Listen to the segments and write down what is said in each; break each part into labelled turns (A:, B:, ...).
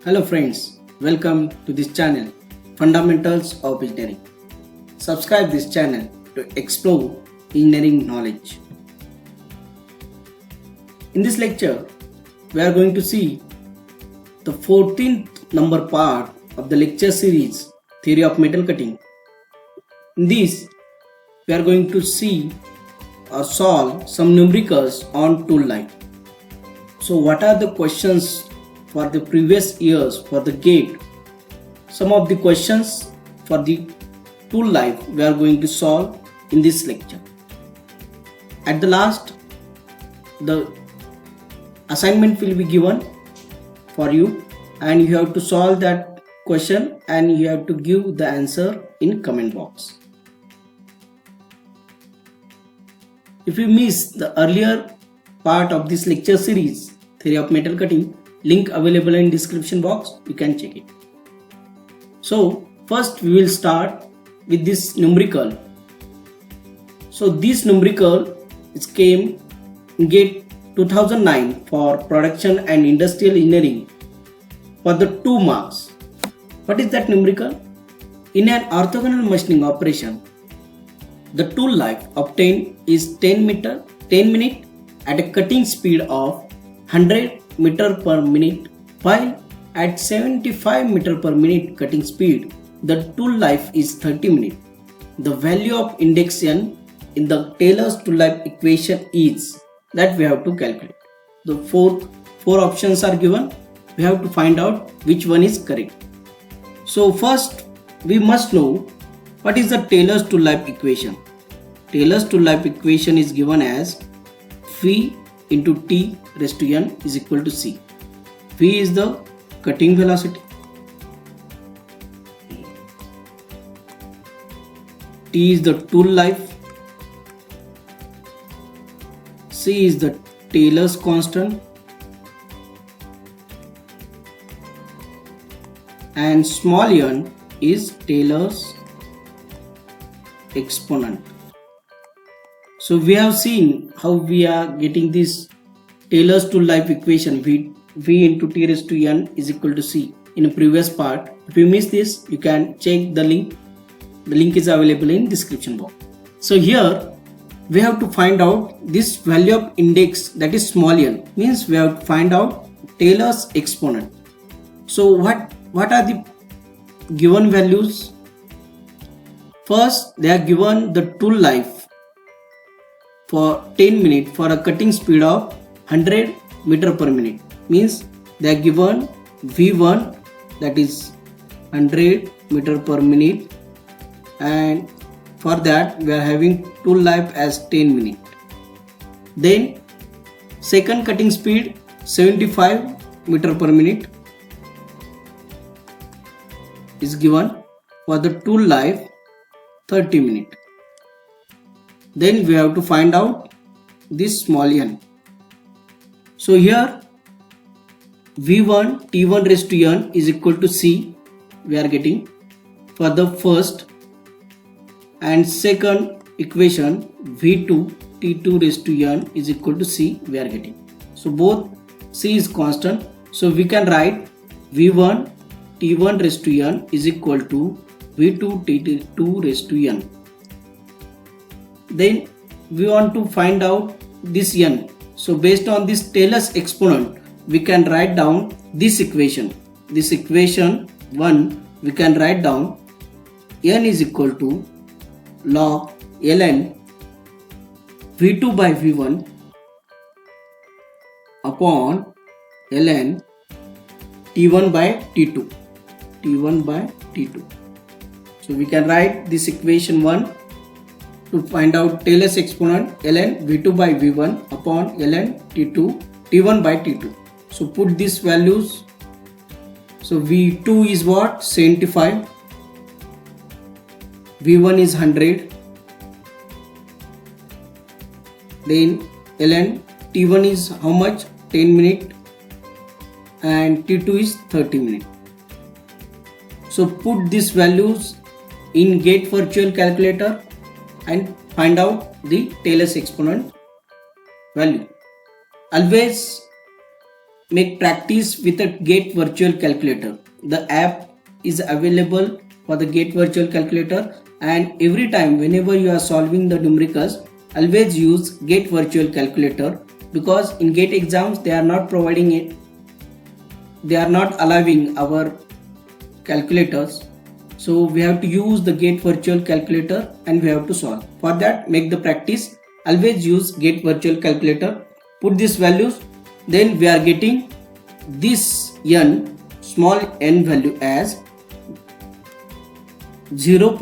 A: Hello friends, welcome to this channel Fundamentals of Engineering. Subscribe this channel to explore engineering knowledge. In this lecture, we are going to see the 14th number part of the lecture series Theory of Metal Cutting. In this, we are going to see or solve some numericals on tool life. So what are the questions for the previous years for the GATE? Some of the questions for the tool life we are going to solve in this lecture. At the last, the assignment will be given for you and you have to solve that question and you have to give the answer in comment box. If you miss the earlier part of this lecture series, Theory of Metal Cutting, link available in description box, you can check it. So first we will start with this numerical. So this numerical came in GATE 2009 for Production and Industrial Engineering for the 2 marks. What is that numerical? In an orthogonal machining operation, the tool life obtained is 10 minute at a cutting speed of 100 meter per minute, while at 75 meter per minute cutting speed, the tool life is 30 minutes. The value of index n in the Taylor's tool life equation is that we have to calculate. The four options are given. We have to find out which one is correct. So first we must know what is the Taylor's tool life equation. Taylor's tool life equation is given as V into T raised to N is equal to C. V is the cutting velocity, T is the tool life, C is the Taylor's constant, and small n is Taylor's exponent. So we have seen how we are getting this Taylor's tool life equation V into T raised to N is equal to C in a previous part. If you miss this, you can check the link. The link is available in description box. So here we have to find out this value of index, that is small n, means we have to find out Taylor's exponent. So what are the given values? First, they are given the tool life for 10 minutes for a cutting speed of 100 meter per minute, means they are given V1, that is 100 meter per minute, and for that we are having tool life as 10 minutes. Then second cutting speed 75 meter per minute is given for the tool life 30 minutes. Then we have to find out this small n. So here V1 T1 raised to N is equal to C we are getting for the first, and second equation V2 T2 raised to N is equal to C we are getting. So both C is constant, so we can write V1 T1 raised to N is equal to V2 T2 raised to N. Then we want to find out this n. So based on this Taylor's exponent, we can write down this equation. This equation 1 we can write down n is equal to log ln V2 by V1 upon ln T1 by T2. T1 by T2. So we can write this equation 1 to find out Taylor's exponent ln V2 by V1 upon ln T1 by T2. So put these values. So V2 is what? 75. V1 is 100. Then ln T1 is how much? 10 minutes, and T2 is 30 minutes. So put these values in GATE virtual calculator and find out the Taylor's exponent value. Always make practice with a Get Virtual Calculator. The app is available for the Get Virtual Calculator, and every time whenever you are solving the numericals, always use Get Virtual Calculator, because in GATE exams they are not providing it. They are not allowing our calculators. So we have to use the Get Virtual Calculator and we have to solve. For that, make the practice. Always use Get Virtual Calculator. Put these values. Then we are getting this n, small n value as 0.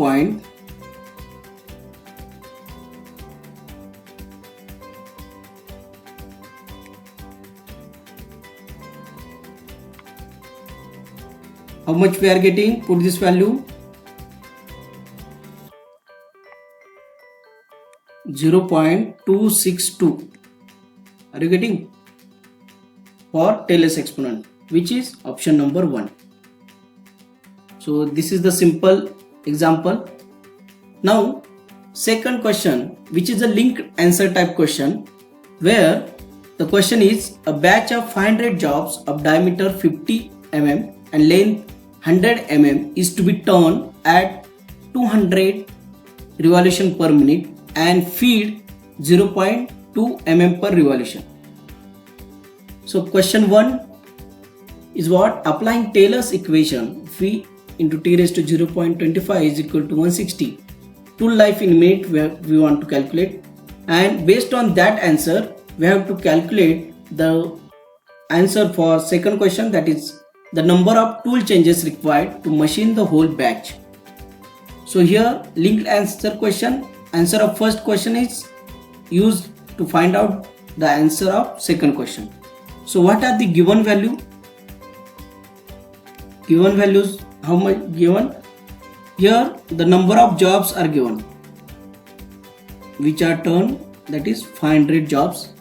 A: How much we are getting? Put this value 0.262. Are you getting? For Taylor's exponent, which is option number 1. So this is the simple example. Now second question, which is a linked answer type question, where the question is a batch of 500 jobs of diameter 50 mm and length 100 mm is to be turned at 200 revolution per minute and feed 0.2 mm per revolution. So question 1 is what? Applying Taylor's equation, V into t raised to 0.25 is equal to 160. Tool life in minute we want to calculate, and based on that answer we have to calculate the answer for second question, that is the number of tool changes required to machine the whole batch. So here linked answer question, answer of first question is used to find out the answer of second question. So what are the given value? Given values, how much given? Here the number of jobs are given, which are turned, that is 500 jobs.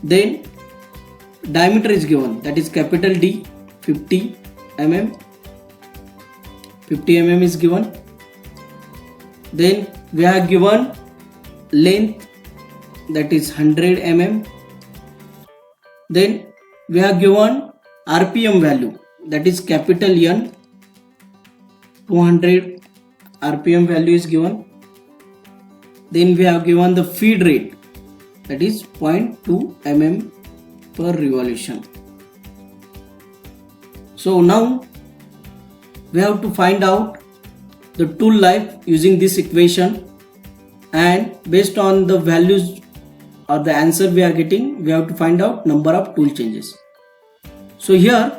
A: Then diameter is given, that is capital D, 50 mm. 50 mm is given. Then we are given length, that is 100 mm. Then we are given RPM value, that is capital N, 200 RPM value is given. Then we have given the feed rate, that is 0.2 mm per revolution. So now we have to find out the tool life using this equation, and based on the values or the answer we are getting, we have to find out number of tool changes. So here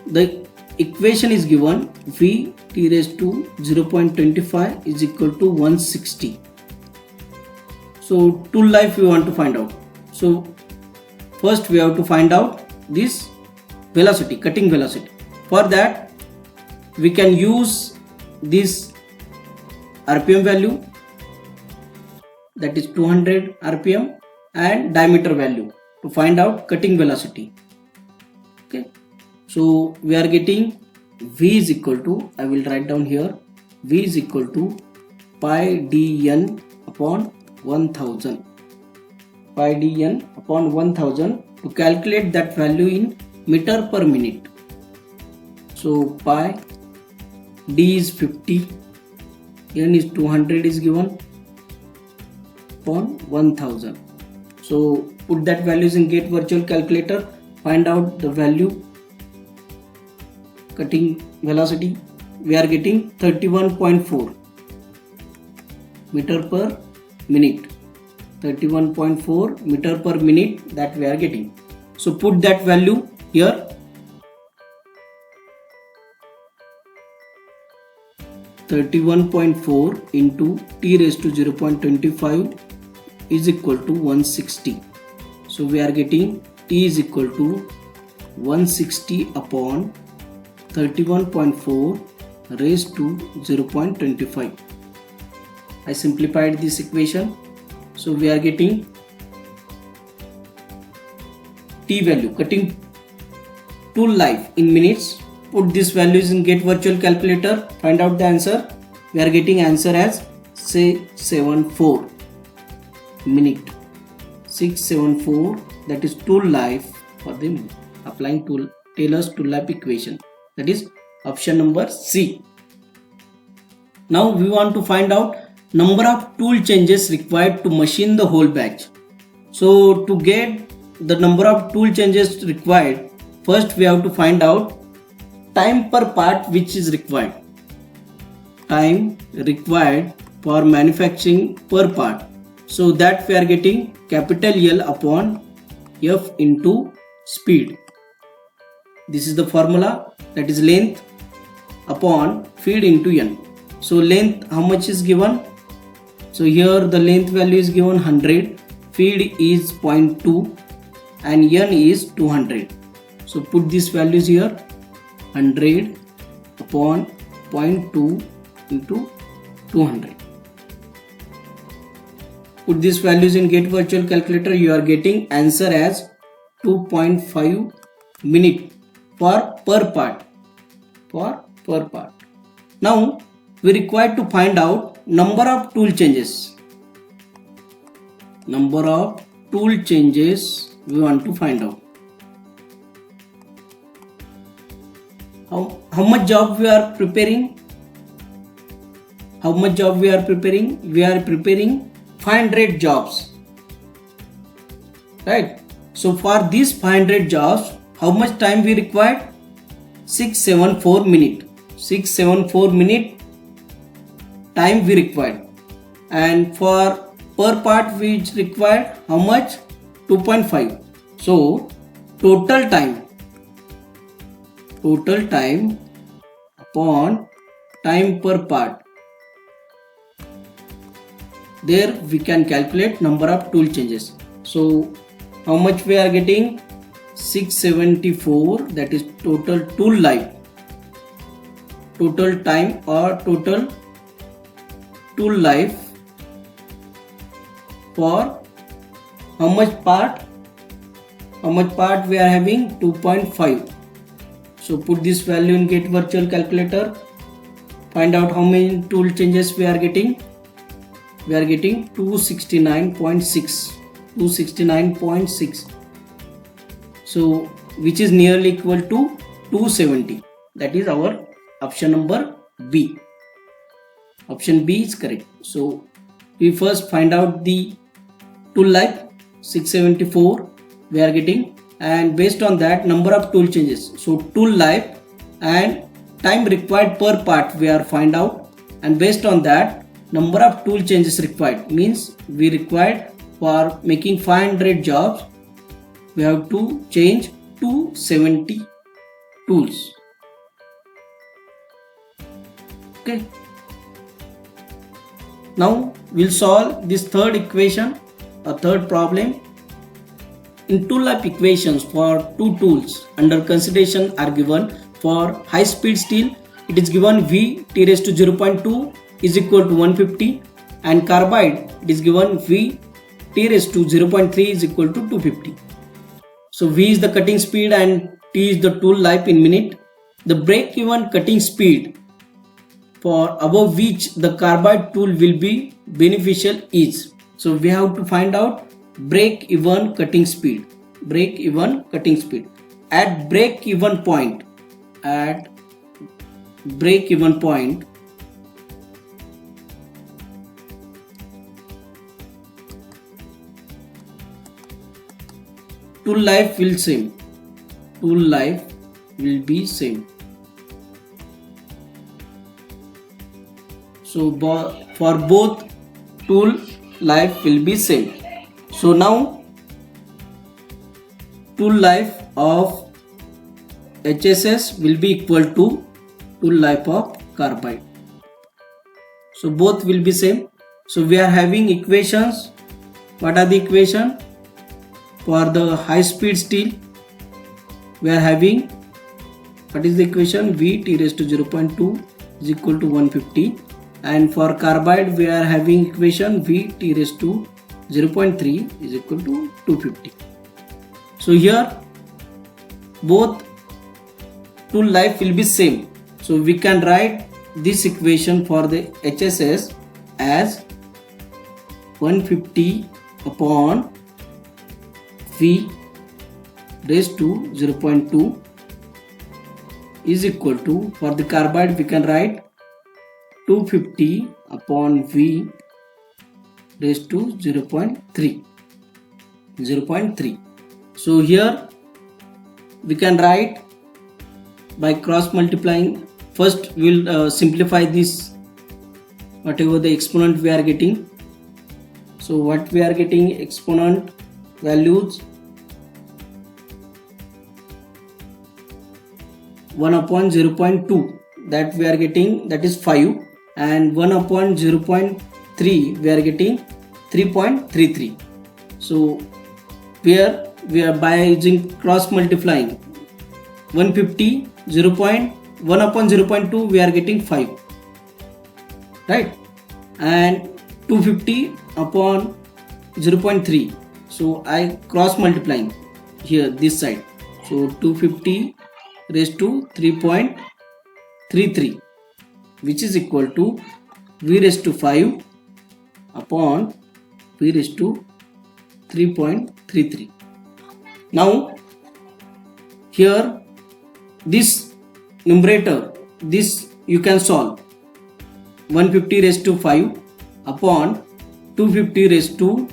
A: the equation is given, V t raised to 0.25 is equal to 160. So tool life we want to find out. So first we have to find out this velocity, cutting velocity. For that we can use this RPM value, that is 200 RPM, and diameter value to find out cutting velocity. Okay, so we are getting V is equal to, I will write down here, V is equal to pi dn upon 1000. Pi dn upon 1000 to calculate that value in meter per minute. So pi d is 50, n is 200 is given upon 1000. So put that values in Get Virtual Calculator, find out the value cutting velocity. We are getting 31.4 meter per minute. 31.4 meter per minute that we are getting. So put that value here. 31.4 into t raised to 0.25 is equal to 160. So we are getting t is equal to 160 upon 31.4 raised to 0.25. I simplified this equation. So we are getting t value, cutting tool life in minutes. Put these values in Get Virtual Calculator, find out the answer. We are getting answer as 674 minute. 674, that is tool life for the minute. applying Taylor's tool life equation. That is option number C. Now we want to find out number of tool changes required to machine the whole batch. So to get the number of tool changes required, first we have to find out time per part which is required. Time required for manufacturing per part. So that we are getting capital L upon F into speed. This is the formula, that is length upon feed into N. So length, how much is given? So here the length value is given 100, feed is 0.2 and N is 200. So put these values here, 100 upon 0.2 into 200. Put these values in Get Virtual Calculator, you are getting answer as 2.5 minute for per part. Now we require to find out number of tool changes. Number of tool changes we want to find out. How much job we are preparing? How much job we are preparing? We are preparing 500 jobs, right? So for these 500 jobs, how much time we required? 674 minute. 674 minute time we required. And for per part which required how much? 2.5. So total time upon time per part. There we can calculate number of tool changes. So how much we are getting? 674, that is total tool life. Total time or total tool life for how much part? How much part we are having? 2.5. So put this value in Get Virtual Calculator. Find out how many tool changes we are getting. We are getting 269.6. 269.6. So which is nearly equal to 270. That is our option number B. Option B is correct. So we first find out the tool life, 674 we are getting, and based on that number of tool changes. So tool life and time required per part we are find out, and based on that number of tool changes required, means we required for making 500 jobs we have to change 270 tools. Okay. Now we'll solve this third equation, a third problem. In tool life equations for two tools under consideration are given. For high speed steel, it is given V T raised to 0.2 is equal to 150, and carbide it is given V T raised to 0.3 is equal to 250. So V is the cutting speed and T is the tool life in minute. The break even cutting speed for above which the carbide tool will be beneficial is. So we have to find out break even cutting speed. Break even cutting speed. At break even point, tool life will same. Tool life will be same. So for both tool life will be same. So now tool life of HSS will be equal to tool life of carbide. So both will be same. So we are having equations. What are the equation? For the high speed steel we are having, what is the equation? V T raised to 0.2 is equal to 150, and for carbide we are having equation V T raised to 0.3 is equal to 250. So here both tool life will be same. So we can write this equation for the HSS as 150 upon V raised to 0.2 is equal to, for the carbide we can write 250 upon V raised to 0.3. So here we can write by cross multiplying. First we will simplify this, whatever the exponent we are getting. So what we are getting, exponent values 1 upon 0.2 that we are getting, that is 5, and 1 upon 0.3 we are getting 3.33. so here we are, by using cross multiplying, 150 1 upon 0.2 we are getting 5, right, and 250 upon 0.3, so I cross multiplying here this side, so 250 raised to 3.33, which is equal to V raised to 5 upon V raised to 3.33. Now here this numerator, this you can solve, 150 raised to 5 upon 250 raised to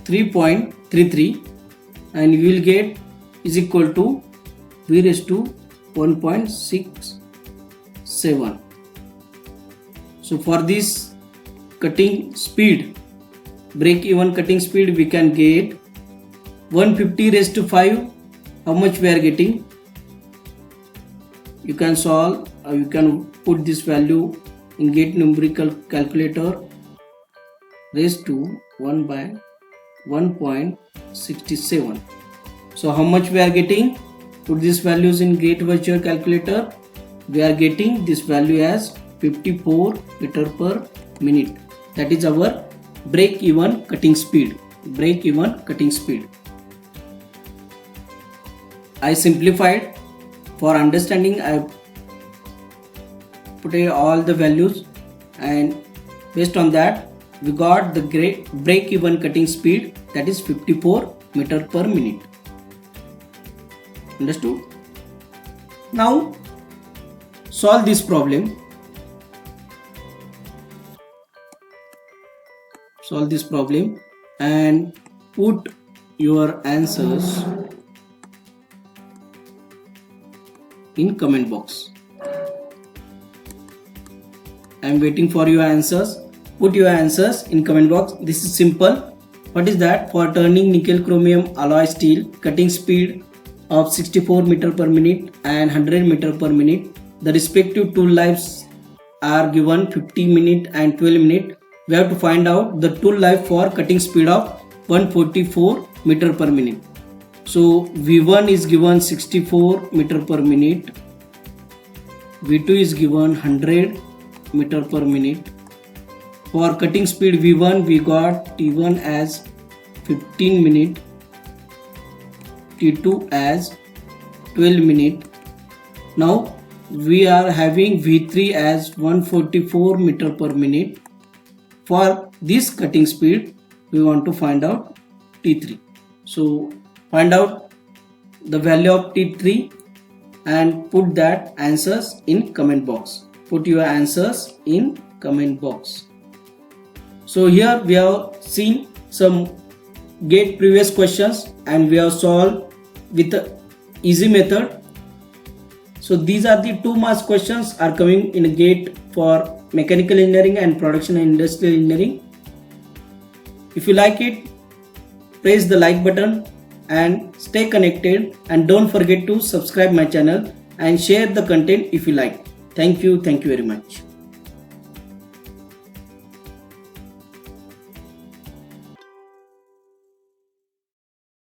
A: 3.33, and you will get is equal to V raised to 1.67. So for this cutting speed, break even cutting speed, we can get 150 raised to 5. How much we are getting? You can solve, you can put this value in get numerical calculator, raised to 1 by 1.67. So how much we are getting? Put these values in Great Virtual Calculator. We are getting this value as 54 meter per minute. That is our break even cutting speed. I simplified for understanding. I put all the values, and based on that we got the break even cutting speed, that is 54 meter per minute. Understood? Now solve this problem. And put your answers in comment box. I am waiting for your answers. Put your answers in comment box. This is simple. What is that? For turning nickel chromium alloy steel, cutting speed of 64 meter per minute and 100 meter per minute. The respective tool lives are given 50 minute and 12 minute. We have to find out the tool life for cutting speed of 144 meter per minute. So V1 is given 64 meter per minute, V2 is given 100 meter per minute. For cutting speed V1 we got T1 as 15 minute, T2 as 12 minute. Now we are having V3 as 144 meter per minute. For this cutting speed we want to find out T3. So find out the value of T3 and put that answers in comment box. Put your answers in comment box. So here we have seen some GATE previous questions and we have solved with a easy method. So these are the 2 marks questions are coming in a GATE for mechanical engineering and production and industrial engineering. If you like it, press the like button and stay connected, and don't forget to subscribe my channel and share the content if you like. Thank you very much.